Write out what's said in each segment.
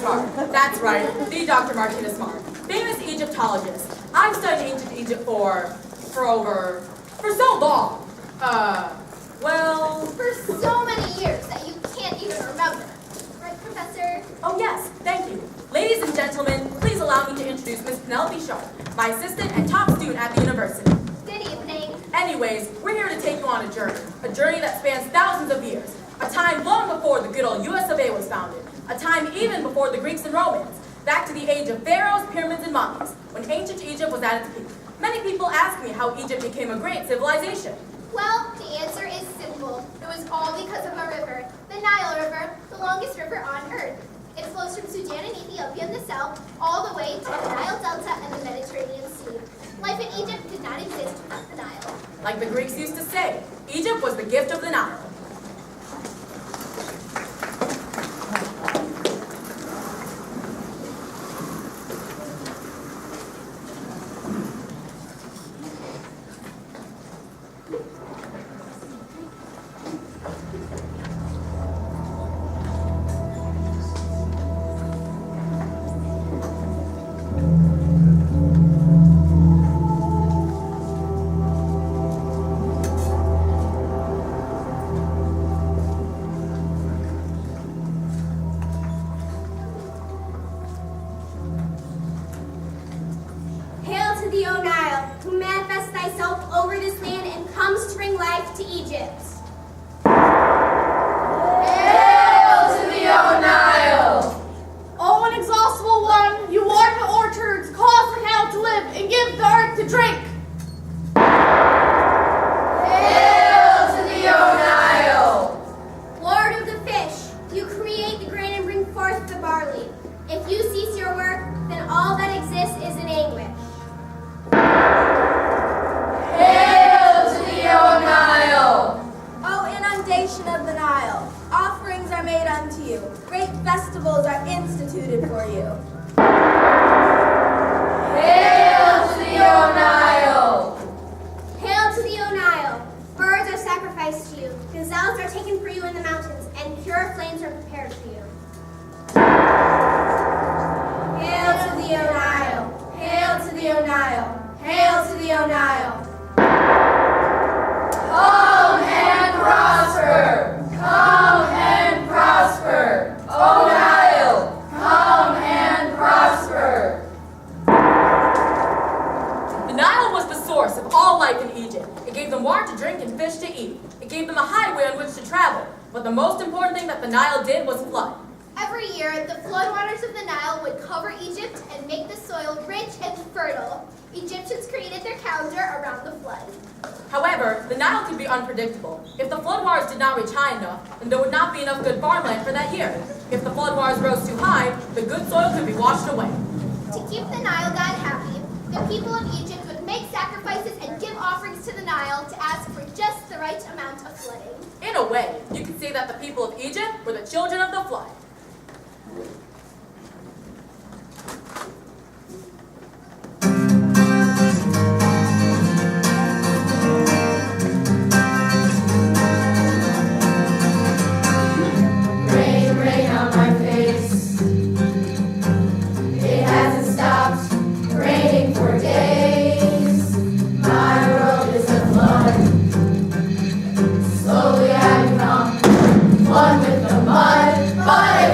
Smart. That's right, the Dr. Martina Smart, famous Egyptologist. I've studied ancient Egypt for so long. Well... For so many years that you can't even remember. Right, Professor? Oh yes, thank you. Ladies and gentlemen, please allow me to introduce Miss Penelope Sharp, my assistant and top student at the university. Good evening. Anyways, we're here to take you on a journey that spans thousands of years, a time long before the good old US of A was founded, a time even before the Greeks and Romans, back to the age of pharaohs, pyramids, and mummies, when ancient Egypt was at its peak. Many people ask me how Egypt became a great civilization. Well, the answer is simple. It was all because of a river, the Nile River, the longest river on Earth. It flows from Sudan and Ethiopia in the south, all the way to the Nile Delta and the Mediterranean Sea. Life in Egypt did not exist without the Nile. Like the Greeks used to say, Egypt was the gift of the Nile. However, the Nile could be unpredictable. If the flood waters did not reach high enough, then there would not be enough good farmland for that year. If the flood waters rose too high, the good soil could be washed away. To keep the Nile god happy, the people of Egypt would make sacrifices and give offerings to the Nile to ask for just the right amount of flooding. In a way, you could say that the people of Egypt were the children of the flood. One with the mud, but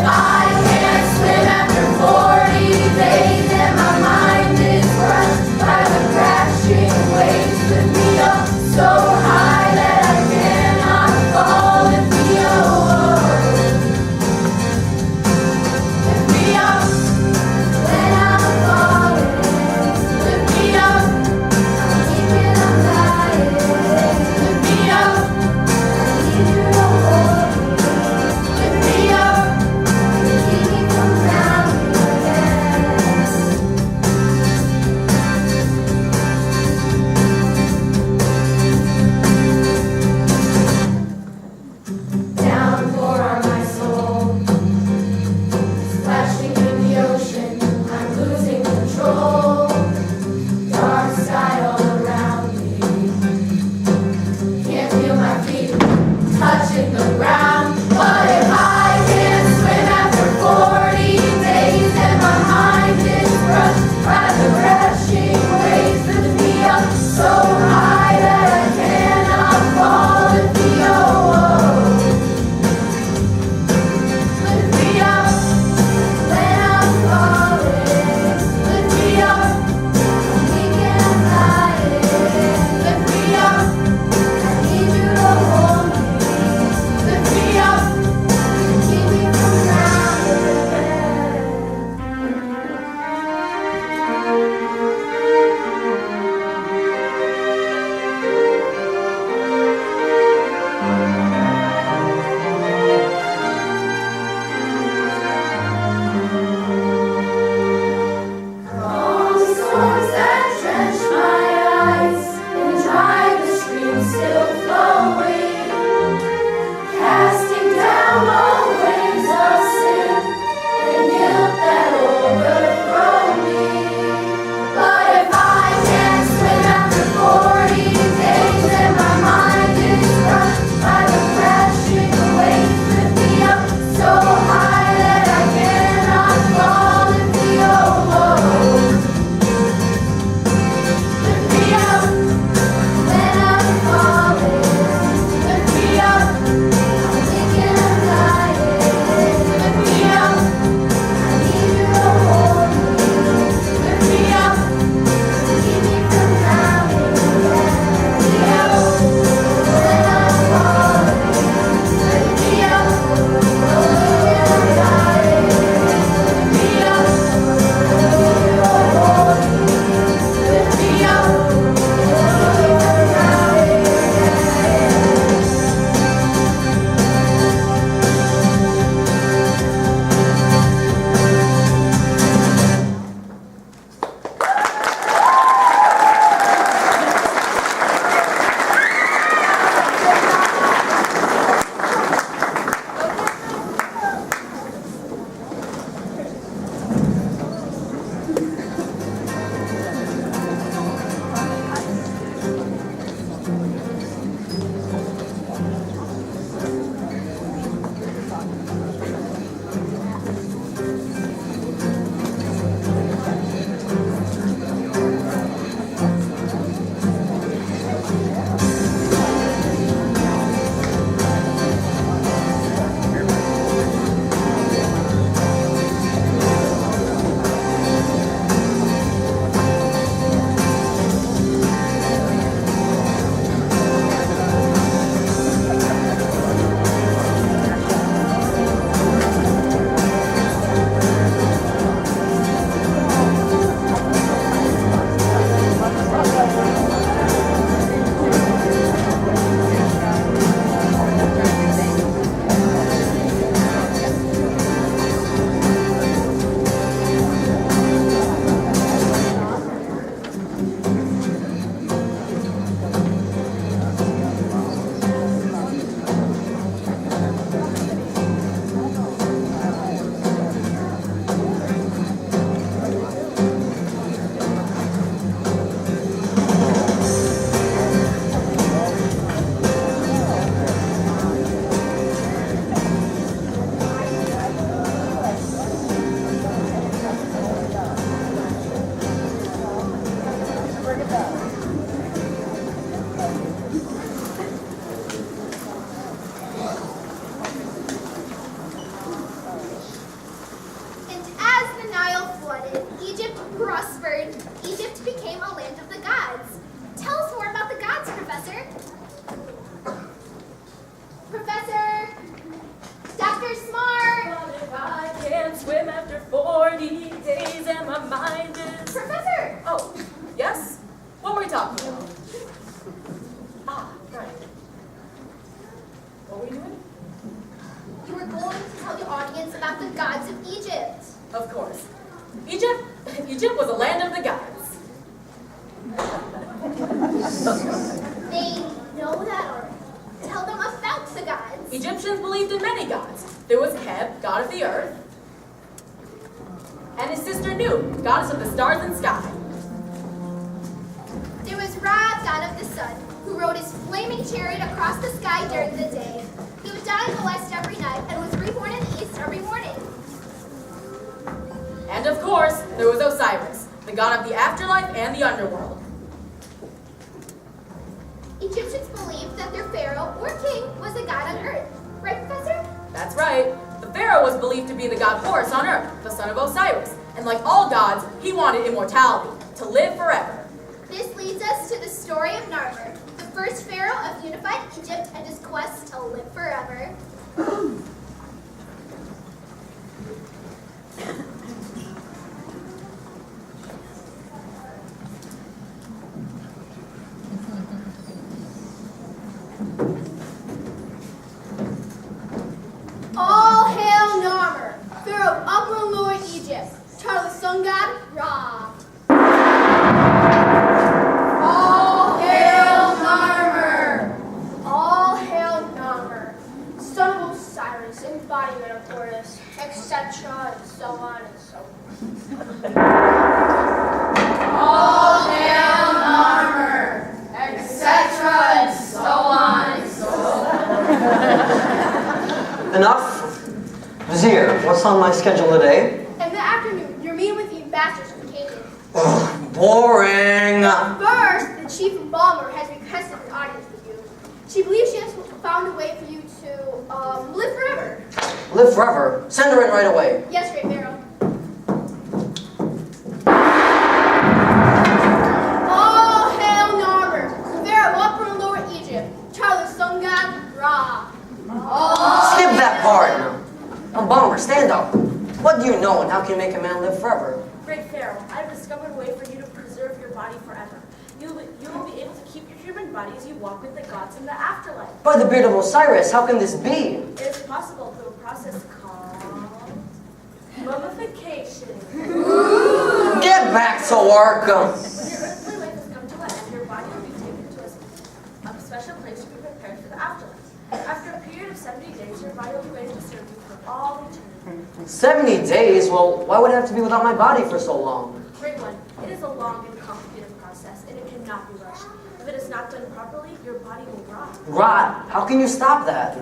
wanted. Egypt prospered. Egypt became a land of the gods. Tell us more about the gods, Professor. Professor! Dr. Smart! What if I can't swim after 40 days and my mind is... Professor! Oh, yes? What were we talking about? Ah, right. What were we doing? You were going to tell the audience about the gods of Egypt. Of course. Egypt was a land of the gods. They know that already. Tell them about the gods. Egyptians believed in many gods. There was Heb, god of the earth, and his sister Nu, goddess of the stars and sky. There was Ra, god of the sun, who rode his flaming chariot across the sky during the day. He would die in the west every night and was reborn in the east every morning. And of course, there was Osiris, the god of the afterlife and the underworld. Egyptians believed that their pharaoh or king was a god on earth. Right, Professor? That's right. The pharaoh was believed to be the god Horus on earth, the son of Osiris. And like all gods, he wanted immortality, to live forever. This leads us to the story of Narmer, the first pharaoh of unified Egypt and his quest to live forever. All hail Narmer, pharaoh of Upper and Lower Egypt, child of the sun god Ra. All hail Narmer! All hail Narmer, son of Osiris, embodiment of Horus, etc., and so on and so forth. All hail Narmer, etc., and so on and so forth. Enough? Vizier, what's on my schedule today? In the afternoon, you're meeting with the ambassadors from Canaan. Ugh, boring. First, the chief embalmer has requested an audience with you. She believes she has found a way for you to live forever. Live forever. Send her in right away. Yes, great pharaoh. All hail Narmer, pharaoh of Upper and Lower Egypt, child of the sun god Ra. Skip that part. Embalmer, stand up. What do you know and how can you make a man live forever? Great Pharaoh, I've discovered a way for you to preserve your body forever. You will be able to keep your human body as you walk with the gods in the afterlife. By the beard of Osiris, how can this be? It is possible through a process called mummification. Get back to work. When your earthly life has come to an end, your body will be taken to a special place to be prepared for the afterlife. After a period of 70 days, your body will be ready to serve you for all eternity. 70 days? Well, why would I have to be without my body for so long? Great one, it is a long and complicated process, and it cannot be rushed. If it is not done properly, your body will rot. Rot? How can you stop that?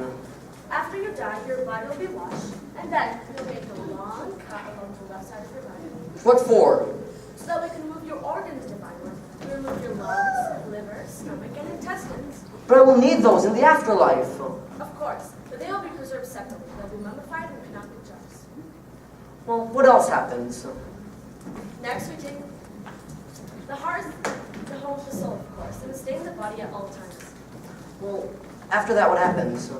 After you die, your body will be washed, and then you'll make a long cut along the left side of your body, What for? so that we can move your organs divinely. We remove your lungs, liver, stomach, and intestines. But I will need those in the afterlife. Of course, but they will be preserved separately. They'll be mummified and cannot be judged. Well, what else happens? Next, we take the heart, the home of the soul, of course, and stay in the body at all times. Well, after that, what happens?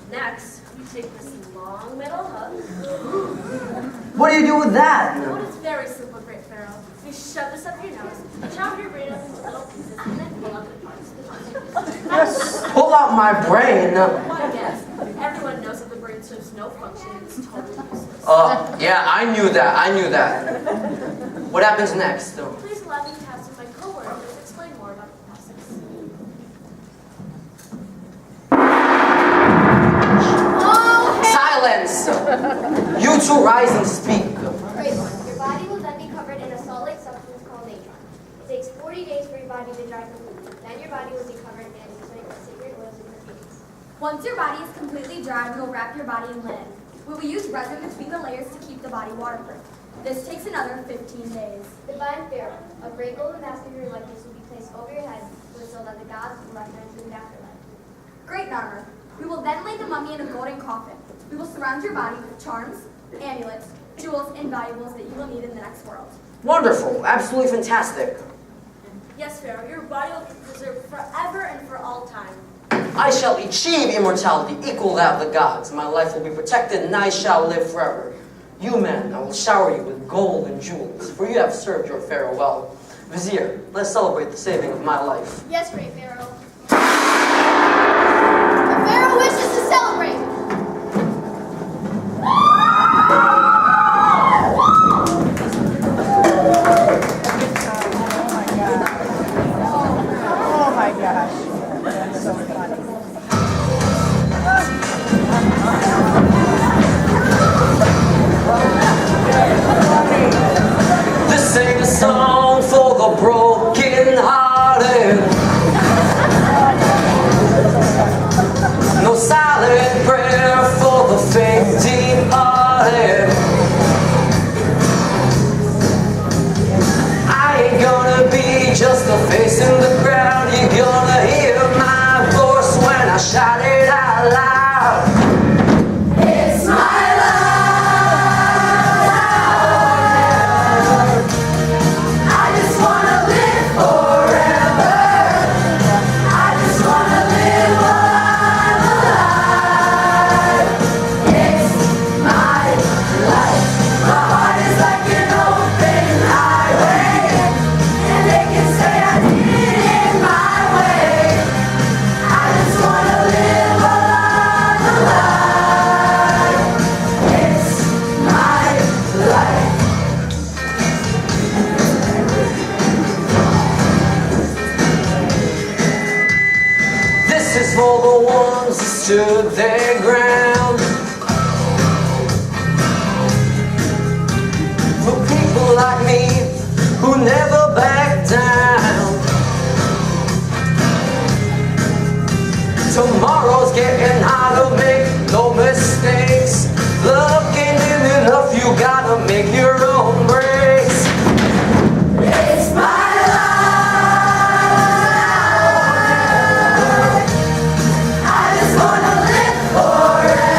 Next, we take this long metal hub. What do you do with that? Well, it's very simple, Great Pharaoh. You shove this up your nose, chop your brain up into little pieces, and then pull out the parts. Pull out my brain. Why, yes. Everyone knows that the brain serves no function and is totally useless. Yeah, I knew that. What happens next? Please allow me to have some of my co-workers explain more about the process. Silence! You two rise and speak. Great one. Your body will then be covered in a salt-like substance called natron. It takes 40 days for your body to dry completely. Then your body will be covered in sacred oils and perfumes. Once your body is completely dry, we will wrap your body in linen. We will use resin between the layers to keep the body waterproof. This takes another 15 days. Divine Pharaoh, a great golden mask of your likeness will be placed over your head so that the gods will recognize you in the afterlife. Great Narmer. We will then lay the mummy in a golden coffin. We will surround your body with charms, amulets, jewels, and valuables that you will need in the next world. Wonderful. Absolutely fantastic. Yes, Pharaoh, your body will be preserved forever and for all time. I shall achieve immortality equal that of the gods. My life will be protected, and I shall live forever. You men, I will shower you with gold and jewels, for you have served your pharaoh well. Vizier, let's celebrate the saving of my life. Yes, great Pharaoh. The Pharaoh wishes to celebrate. Oh my gosh. That's so funny. This ain't a song for the broken-hearted. No silent prayer for the faint-hearted. I ain't gonna be just a face in the crowd. You're gonna hear my voice when I shout it out loud. It's my life. I just wanna live forever. I just wanna live while I'm alive. It's my life. My heart is like an open highway, and they can say I did it my way. I just wanna live while I'm alive. It's my life. This is for the ones who stood their ground. For people like me who never back down. Tomorrow's getting harder, make no mistakes. Love ain't enough, you gotta make your own breaks. It's my life. I just wanna live forever.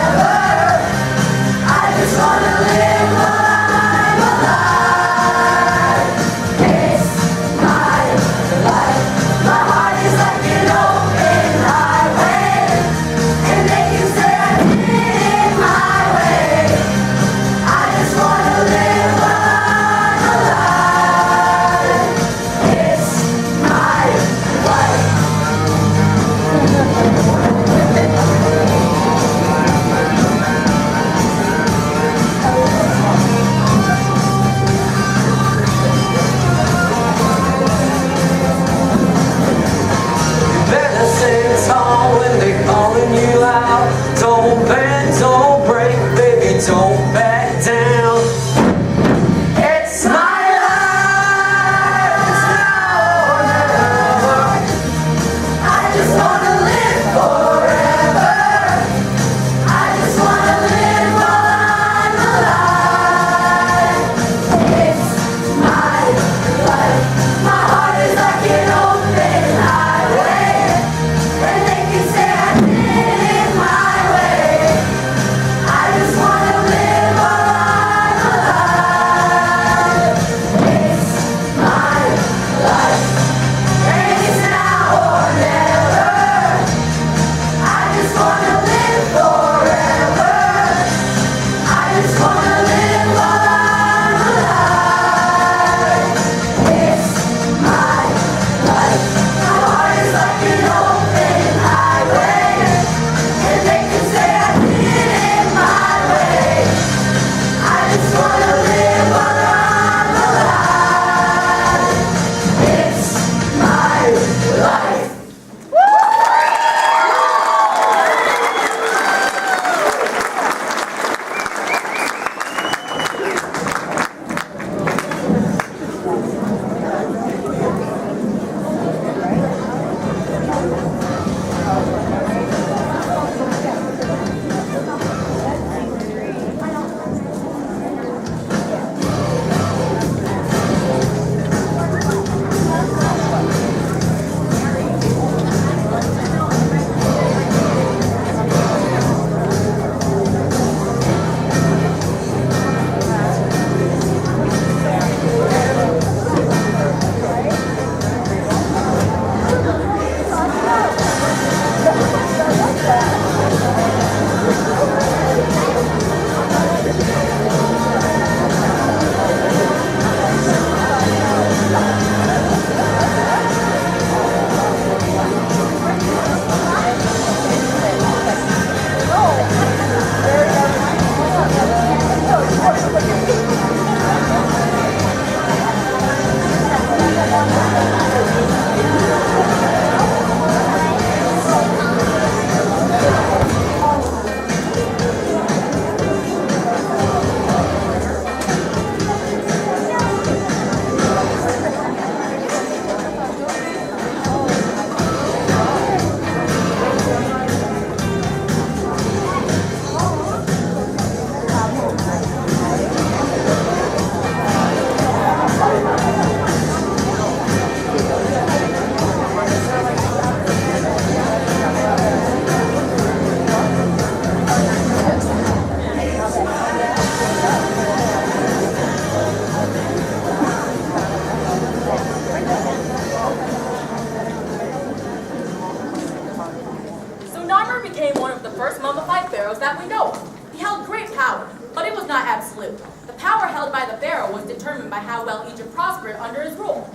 by how well Egypt prospered under his rule.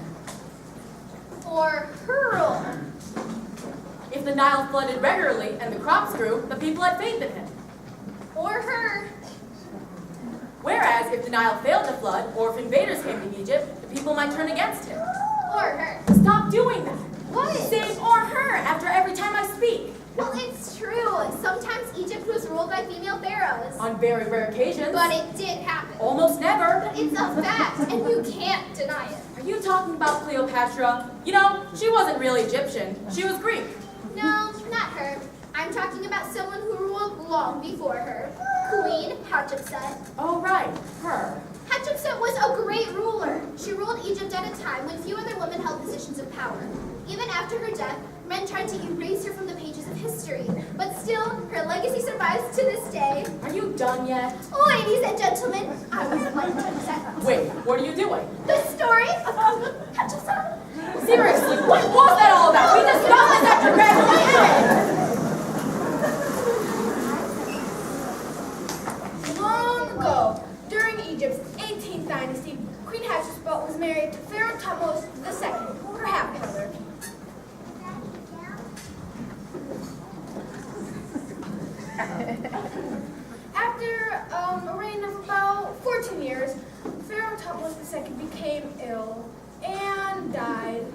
Or her rule. If the Nile flooded regularly and the crops grew, the people had faith in him. Or her. Whereas if the Nile failed to flood, or if invaders came to Egypt, the people might turn against him. Or her. Stop doing that. What? Say or her after every time I speak. Well, it's true. Sometimes Egypt was ruled by female pharaohs. On very rare occasions. But it did happen. Almost never. But it's a fact, and you can't deny it. Are you talking about Cleopatra? You know, she wasn't really Egyptian. She was Greek. No, not her. I'm talking about someone who ruled long before her. Queen Hatshepsut. Oh, right. Her. Hatshepsut was a great ruler. She ruled Egypt at a time when few other women held positions of power. Even after her death, men tried to erase her from the pages of history. But still, her legacy survives to this day. Are you done yet? Ladies and gentlemen, I would like to present Wait, what are you doing? the story of Queen Hatshepsut. Seriously, what was that all about? We discussed this after graduation. Long ago, during Egypt's 18th dynasty, Queen Hatshepsut was married to Pharaoh Thutmose II, her half-brother. After a reign of about 14 years, Pharaoh Thutmose II became ill and died.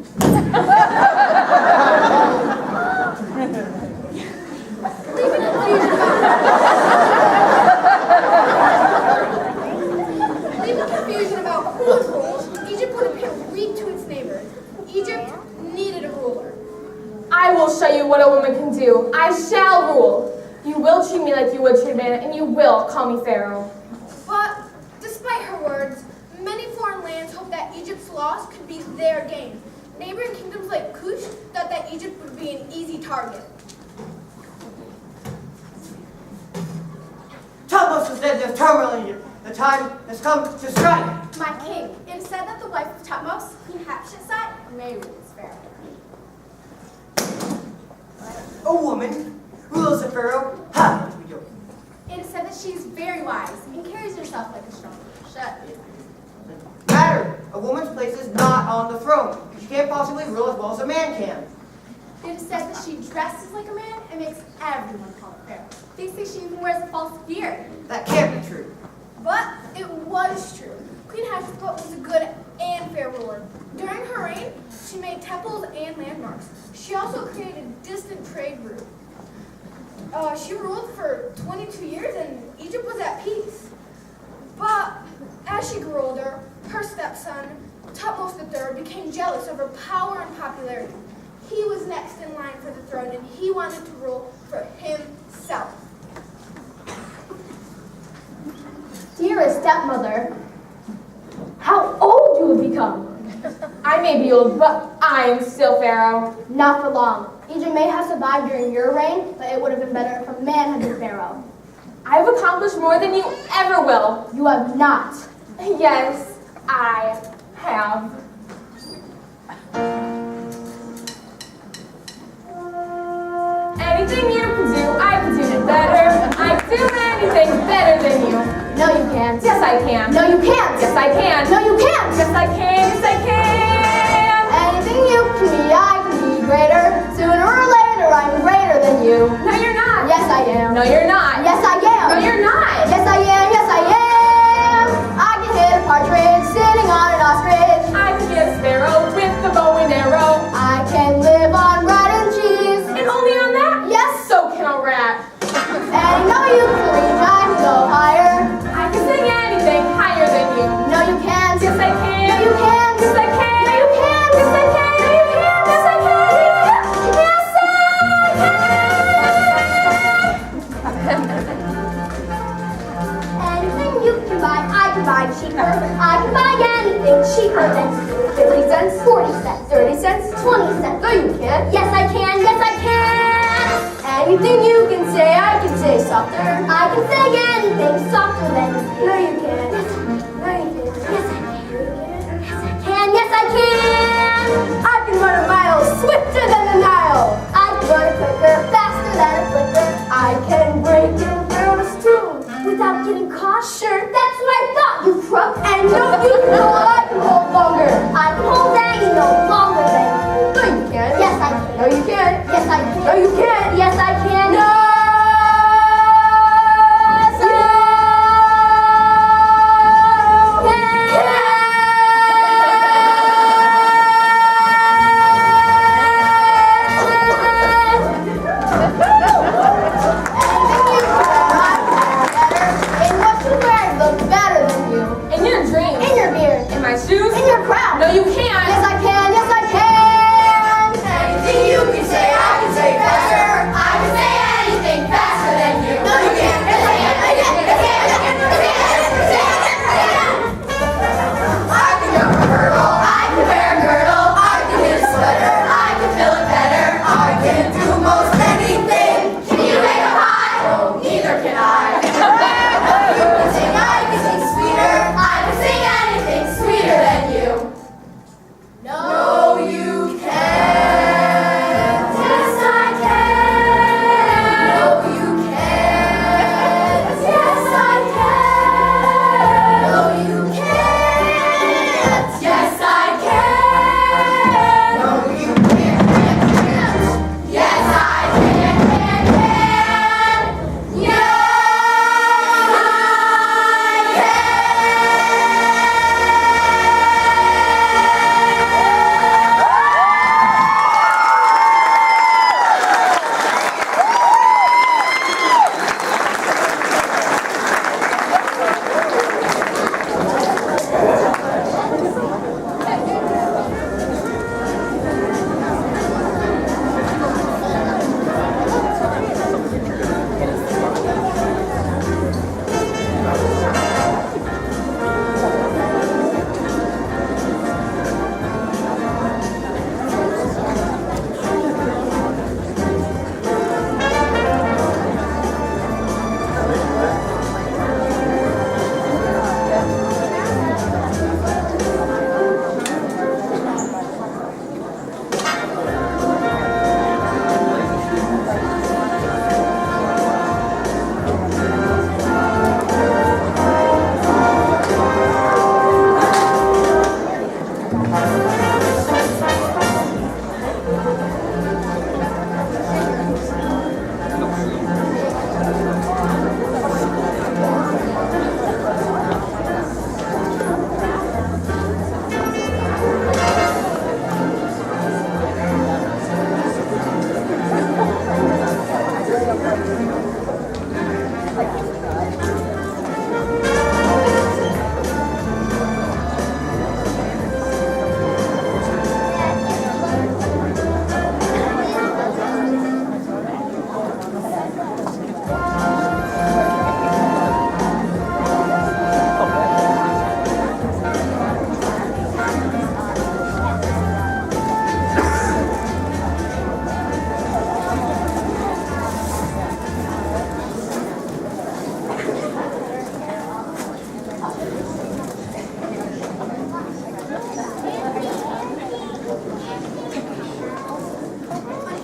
Leaving confusion about who would rule, Egypt would appear weak to its neighbors. Egypt needed a ruler. I will show you what a woman can do. I shall rule. You will treat me like you would treat a man, and you will call me Pharaoh. But despite her words, many foreign lands hoped that Egypt's loss could be their gain. Neighboring kingdoms like Kush thought that Egypt would be an easy target. Thutmose was dead, there's turmoil in Egypt. The time has come to strike. My king, it is said that the wife of Thutmose, Queen Hatshepsut, may rule as pharaoh. A woman rules a pharaoh. How much we do? It is said that she is very wise and carries herself like a strong shut. Matter. A woman's place is not on the throne. She can't possibly rule as well as a man can. It is said that she dresses like a man and makes everyone call her pharaoh. They say she even wears a false beard. That can't be true. But it was true. Queen Hatshepsut was a good and fair ruler. During her reign, she made temples and landmarks. She also created a distant trade route. She ruled for 22 years and Egypt was at peace. But as she grew older, her stepson, Thutmose III, became jealous of her power and popularity. He was next in line for the throne and he wanted to rule for himself. Dearest stepmother, how old you have become. I may be old, but I am still Pharaoh. Not for long. Egypt may have survived during your reign, but it would have been better if a man had been pharaoh. I have accomplished more than you ever will. You have not. Yes, I have. Anything you can do, I can do it better. I can do anything better than you. No, you can't. Yes, I can. No, you can't. Yes, I can. No, you can't. Yes, I can. Yes, I can. Anything you can be, I can be greater. Sooner or later, I'm greater than you. No, you're not. Yes, I am. No, you're not. Yes, I am. No, you're not. Yes, I am. Yes, I am. I can hit a partridge sitting on an ostrich. I can get a sparrow with the bow and arrow. I can live on bread and cheese. And only on that? Yes. So can a rat. And no, you can reach. I can go higher. I can sing anything higher than you. No, you can't. Yes, I can. No, you can't. Yes, I can. No, you can't. Yes, I can. No, you can't. Yes, I can. Yes, Anything you can buy, I can buy cheaper. I can buy anything cheaper than 50 cents, 40 cents, 30 cents, 20 cents. No, you can't. Yes, I can. Yes, I can. Anything you can say, I can say softer. I can say anything softer than you. No, you can't. No, you can't. Yes, I can. Yes, I can. I can run a mile swifter than the Nile. I can run quicker, faster than a flicker. I can break your barrels too without getting caught. Sure, that's what I thought, you crook. And no, you know I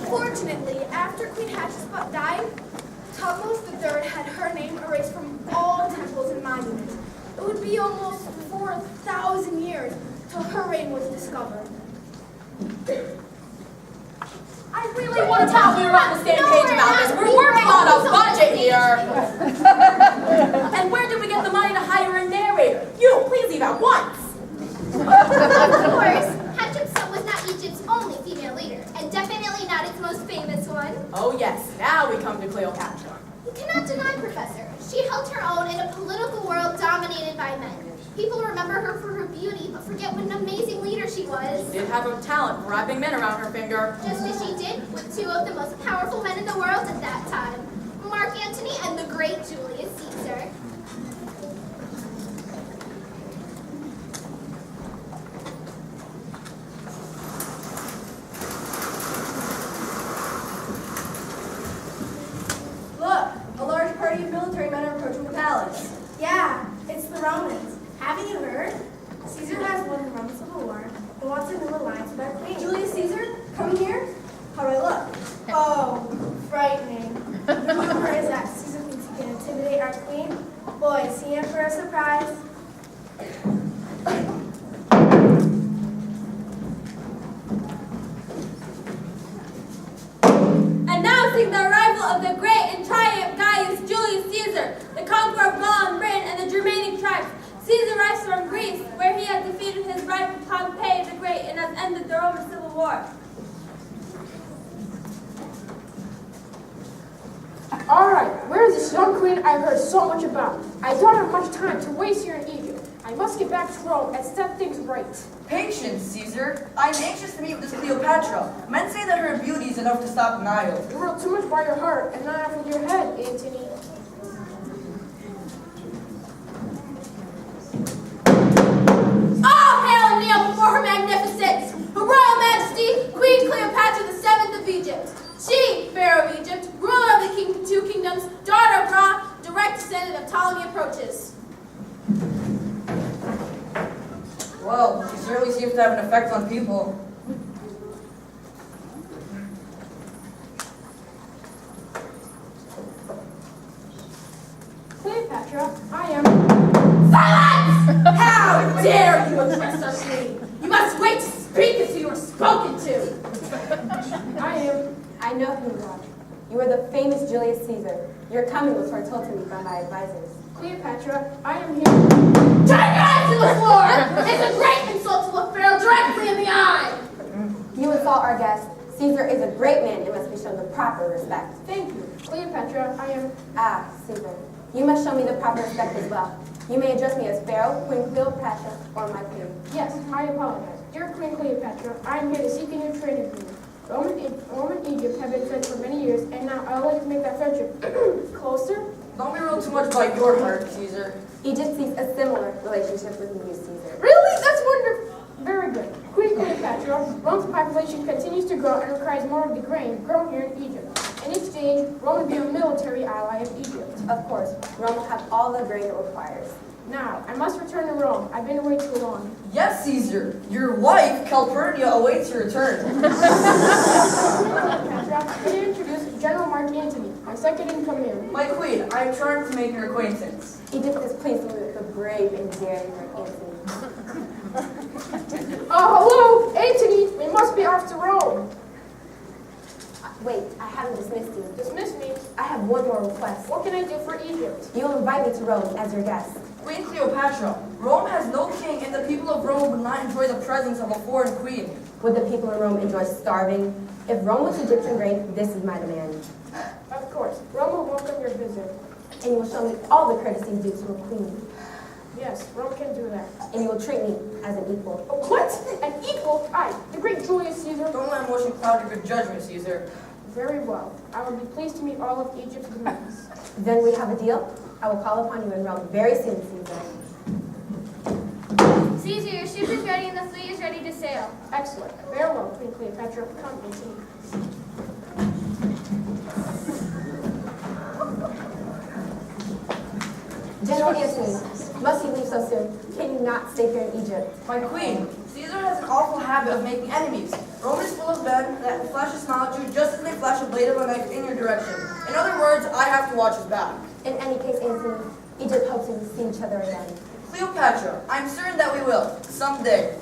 Unfortunately, after Queen Hatshepsut died, Thutmose III had her name erased from all temples and monuments. It would be almost 4,000 years till her reign was discovered. I really want to tell we were on the same page about this. We're working on a budget here. And where did we get the money to hire a narrator? You, please leave at once. Of course, Hatshepsut was not Egypt's only female leader, and definitely not its most famous one. Oh yes, now we come to Cleopatra. You cannot deny, Professor. She held her own in a political world dominated by men. People remember her for her beauty, but forget what an amazing leader she was. She did have a talent for wrapping men around her finger. Just as she did with two of the most powerful men in the world at that time, Mark Antony and the great Julius Caesar. Look, a large party of military men are approaching the palace. Yeah, it's the Romans. Haven't you heard? Caesar has won the Roman Civil War and wants a new alliance with our queen. Julius Caesar? Coming here? How do I look? Oh, frightening. The rumor is that Caesar thinks he can intimidate our queen. Boy, see him for a surprise. Announcing the arrival of the great and triumphant Gaius Julius Caesar, the conqueror of Gaul and Britain and the Germanic tribes. Caesar arrives from Greece, where he has defeated his rival Pompey the Great and has ended the Roman Civil War. Alright, where is this young queen I've heard so much about? I don't have much time to waste here in Egypt. I must get back to Rome and set things right. Patience, Caesar. I am anxious to meet with this Cleopatra. Men say that her beauty is enough to stop Nile. You rule too much by your heart and not enough with your head, Antony. All hail and kneel before her magnificence, her royal majesty, Queen Cleopatra the Seventh of Egypt. She, Pharaoh of Egypt, ruler of the two kingdoms, daughter of Ra, direct descendant of Ptolemy approaches. Well, she certainly seems to have an effect on people. Cleopatra, I am... Silence! How dare you address our queen? You must wait to speak until you are spoken to. I know who you are. You are the famous Julius Caesar. Your coming was foretold to me by my advisors. Cleopatra, I am here. Turn your eyes to the floor! It's a great insult to look Pharaoh directly in the eye! You insult our guest. Caesar is a great man and must be shown the proper respect. Thank you. Cleopatra, I am... Ah, Caesar. You must show me the proper respect as well. You may address me as Pharaoh, Queen Cleopatra, or my queen. Yes, I apologize. Dear Queen Cleopatra, I am here to seek a new trade agreement. Rome and Egypt have been friends for many years, and now I would like to make that friendship closer. Don't be ruled too much by your heart, Caesar. Egypt seeks a similar relationship with you, Caesar. Really? That's wonderful. Very good. Queen Cleopatra, Rome's population continues to grow and requires more of the grain grown here in Egypt. In exchange, Rome would be a military ally of Egypt. Of course, Rome will have all the grain it requires. Now, I must return to Rome. I've been away too long. Yes, Caesar. Your wife, Calpurnia, awaits your return. Cleopatra, may I introduce General Mark Antony, my second in command. My queen, I am charmed to make your acquaintance. Egypt is pleased to meet with the brave and daring Antony. Oh, hello, Antony. We must be off to Rome. Wait, I haven't dismissed you. Dismiss me. I have one more request. What can I do for Egypt? You'll invite me to Rome as your guest. Queen Cleopatra, Rome has no king, and the people of Rome would not enjoy the presence of a foreign queen. Would the people in Rome enjoy starving? If Rome was Egyptian grain, this is my demand. Of course, Rome will welcome your visit. And you will show me all the courtesies due to a queen. Yes, Rome can do that. And you will treat me as an equal. What? An equal? I, the great Julius Caesar. Don't let emotion cloud your good judgment, Caesar. Very well. I would be pleased to meet all of Egypt's demands. Then we have a deal. I will call upon you in Rome very soon, Caesar. Caesar, your ship is ready and the fleet is ready to sail. Excellent. Farewell, Queen Cleopatra. Come, Antony. General Antony, must you leave so soon? Can you not stay here in Egypt? My queen, Caesar has an awful habit of making enemies. Rome is full of men that flash a smile at you just as they flash a blade of a knife in your direction. In other words, I have to watch his back. In any case, Antony, Egypt hopes to see each other again. Cleopatra, I'm certain that we will, someday.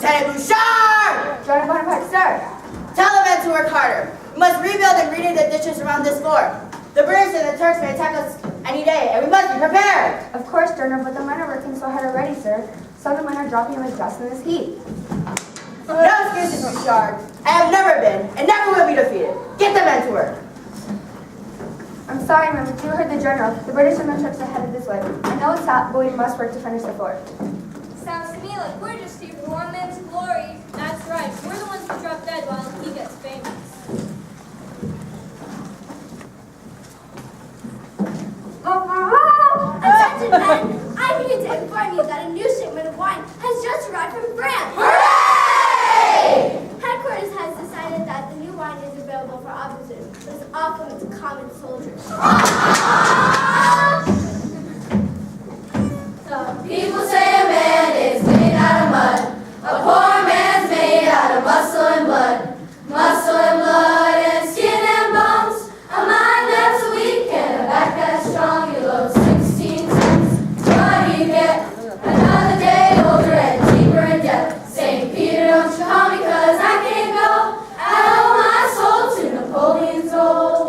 Lieutenant Bouchard! General Bonaparte, sir. Tell the men to work harder. We must rebuild and renew the ditches around this fort. The British and the Turks may attack us any day, and we must be prepared. Of course, General, but the men are working so hard already, sir. Some of the men are dropping like dust in this heat. No excuses, Bouchard. I have never been and never will be defeated. Get the men to work. I'm sorry, ma'am, but you heard the general. The British and the Turks are headed this way. I know it's hot, but we must work to finish the fort. Sounds to me like we're just here for one man's glory. That's right. We're the ones who drop dead while he gets famous. Attention, men! I'm here to inform you that a new shipment of wine has just arrived from France. Hooray! Headquarters has decided that the new wine is available for officers, but is off limits to common soldiers. Some people say a man is made out of mud. A poor man's made out of muscle and blood. Muscle and blood and skin and bones. A mind that's weak and a back that's strong. You load 16 tons. What do you get? Another day older and deeper in debt. St. Peter, don't you call me 'cause I can't go. I owe my soul to Napoleon's gold.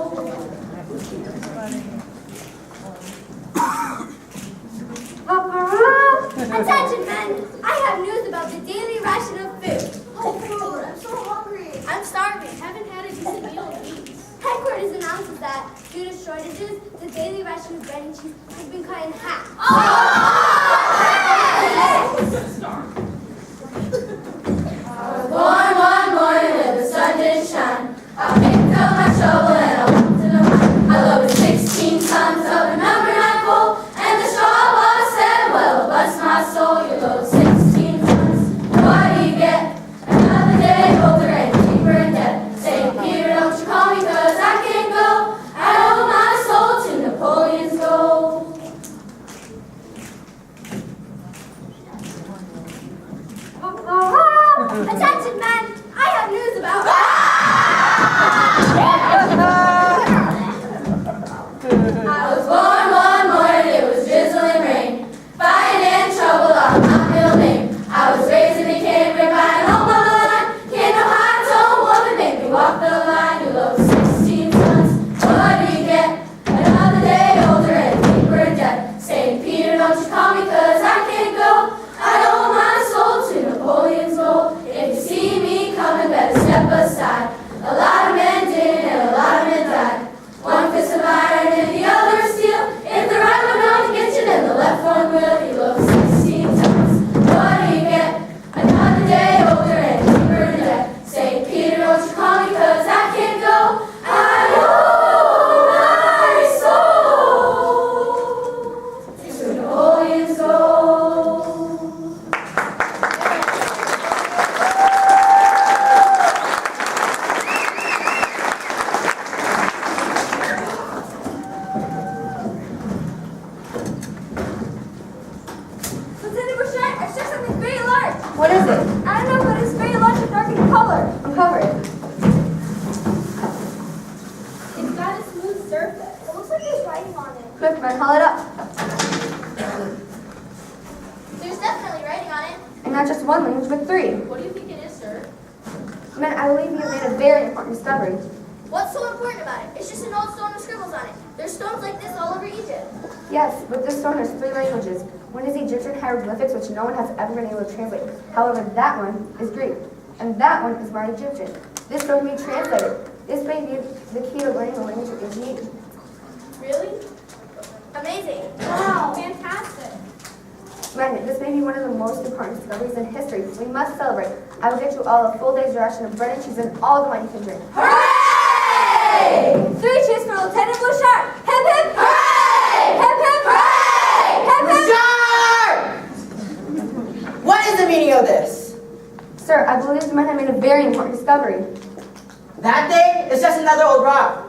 Attention, men! I have news about the daily ration of food. Oh, Lord, I'm so hungry. I'm starving. Haven't had a decent meal in weeks. Headquarters announces that, due to shortages, the daily ration of bread and cheese has been cut in half. I was born one morning when the sun didn't shine. I picked up my shovel and I went to the mine. I loaded 16 tons of a number 9 coal, and the straw boss said, well, bless my soul, you load 16 tons. What do you get? Another day older and deeper in debt. St. Peter, don't you call me 'cause I can't go. I owe my soul to Napoleon's gold. Attention, men! I have news about... I was born one morning, it was drizzling rain. Fighting and trouble on my middle name. I was raised in a Cambridge by an old mama line. Can't no high-tone woman make me walk the line. You load 16 tons, what do you get? Another day older and deeper in debt. St. Peter, don't you call me 'cause I can't go. I owe my soul to Napoleon's gold. If you see me coming, better step aside. A lot of men did and a lot of men died. One fist of iron and the other of steel. If the right one don't get you, then the left one will. You load 16 tons. What do you get? Another day older and deeper in debt. St. Peter, don't you call me 'cause I can't go. I owe my soul to Napoleon's gold. Lieutenant Bouchard, I saw something very large. What is it? I don't know, but it's very large and dark in color. Uncover it. It's got a smooth surface. It looks like there's writing on it. Quick, man, haul it up. There's definitely writing on it. And not just one language, but 3. What do you think it is, sir? Men, I believe you have made a very important discovery. What's so important about it? It's just an old stone with scribbles on it. There's stones like this all over Egypt. Yes, but this stone has 3 languages. One is Egyptian hieroglyphics, which no one has ever been able to translate. However, that one is Greek, and that one is modern Egyptian. This stone can be translated. This may be the key to learning the language of Egypt. Really? Amazing. Wow, fantastic. Men, this may be one of the most important discoveries in history. We must celebrate. I will get you all a full day's ration of bread and cheese and all the wine you can drink. Hooray! 3 cheers for Lieutenant Bouchard. Hip hip. Hooray! Hip hip. Hooray! Hip hip. Bouchard! What is the meaning of this? Sir, I believe the men have made a very important discovery. That thing is just another old rock.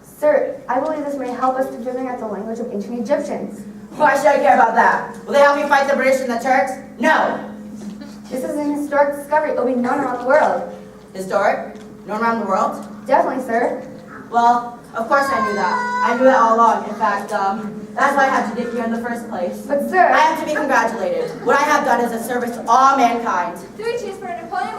Sir, I believe this may help us to figuring out the language of ancient Egyptians. Why should I care about that? Will they help me fight the British and the Turks? No. This is an historic discovery. It will be known around the world. Historic? Known around the world? Definitely, sir. Well, of course I knew that. I knew that all along. In fact, that's why I had to get here in the first place. But sir, I have to be congratulated. What I have done is a service to all mankind. 3 cheers for Napoleon